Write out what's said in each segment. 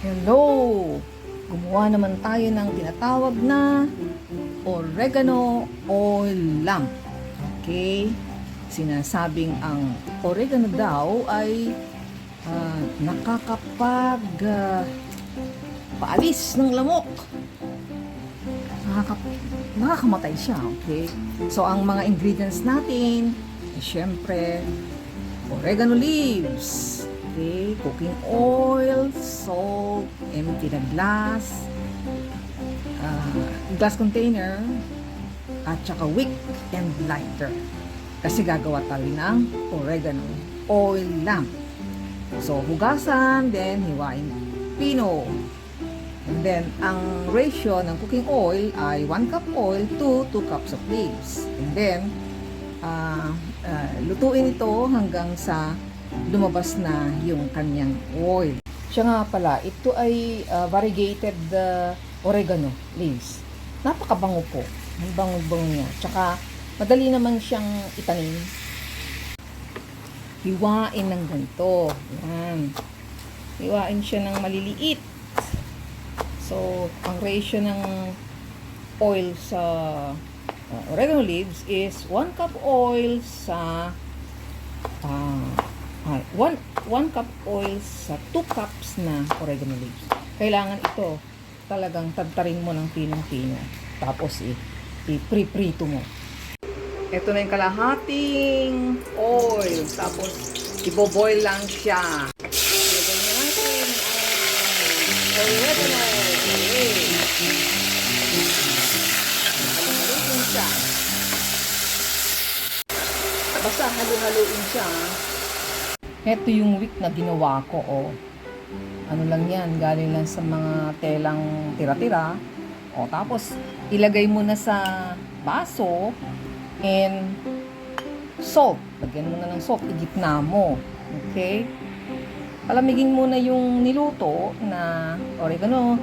Hello! Gumawa naman tayo ng tinatawag na oregano oil lamp. Okay? Sinasabing ang oregano daw ay paalis ng lamok. Nakakamatay siya. Okay? So, ang mga ingredients natin, syempre, oregano leaves. Okay, cooking oil, salt, empty na glass, glass container, at saka wick and lighter. Kasi gagawa tayo ng oregano oil lamp. So, hugasan, then hiwain pino. And then, ang ratio ng cooking oil ay 1 cup oil to 2 cups of leaves. And then, lutuin ito hanggang sa lumabas na yung kanyang oil. Siya nga pala, ito ay variegated oregano leaves. Napakabango po. Ang bango-bango niya. Tsaka, madali naman siyang itanim. Hiwain ng ganito. Yan. Hiwain siya ng maliliit. So, ang ratio ng oil sa oregano leaves is 1 cup oil sa 1 cup oil sa 2 cups na oregano leaves. Kailangan ito talagang tadtarin mo ng pinong-pino. Tapos i-pre-prito mo. Ito na yung kalahating oil. Tapos iboboil lang siya. Lagyan na natin ang oregano. Haluin siya. Basta halu-haluin siya. Ito yung wick na ginawa ko, oh. Ano lang yan, galing lang sa mga telang tira-tira. O, tapos, ilagay mo na sa baso and salt. Lagyan mo na ng salt, igitna mo. Okay? Palamigin mo na yung niluto na oregano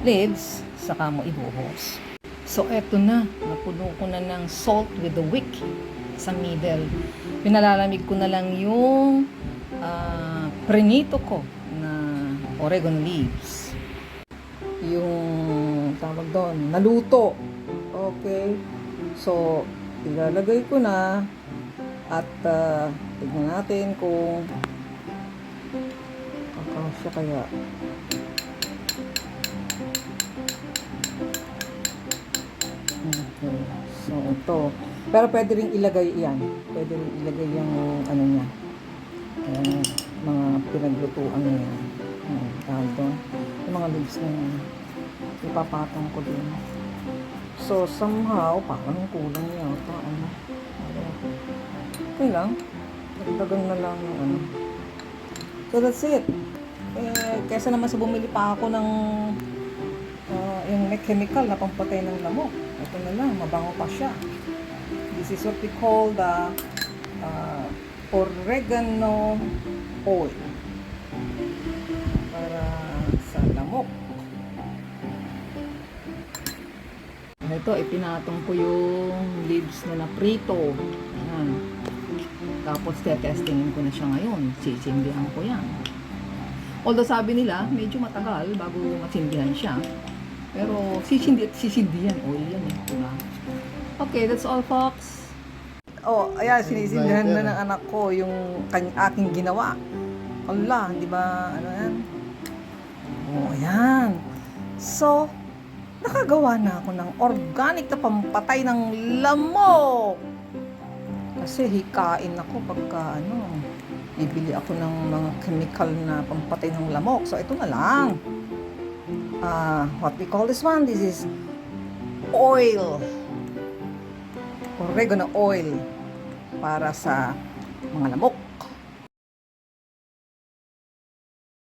leaves, saka mo ibuhos. So, eto na. Napuno ko na ng salt with the wick sa middle. Pinalalamig ko na lang yung prenito ko na oregano leaves. Yung tawag doon, naluto. Okay. So, ilalagay ko na at tignan natin kung kakasya kaya. Okay. So, ito. Pero pwede rin ilagay yan. Pwede rin ilagay yung ano niya. Mga pinaglutuan niya. Tawag doon. Yung mga leaves na yan. Ipapatong ko din. So, somehow, parang kulang yata. Okay lang. Dagdagan na lang yung ano. So, that's it. Kesa naman sa bumili pa ako ng yung chemical na pampatay ng lamok. Ito na lang, mabango pa siya. This is what we call the oregano oil para sa lamok. Ito, ipinatong ko yung leaves na naprito. Ayan. Tapos, testingin ko na siya ngayon. Sisindihan ko yan. Although sabi nila, medyo matagal bago masindihan siya. Pero, sisindihan oil yan eh. Diba? Okay, that's all, folks. Oh, ayan, sinisindihan na ng anak ko yung aking ginawa. Allah, di ba, ano yan? Oh, ayan. So, nakagawa na ako ng organic na pampatay ng lamok. Kasi hikain ako pagka, bibili ako ng mga chemical na pampatay ng lamok. So, ito na lang. What we call this one? This is oil. Oregano oil para sa mga lamok.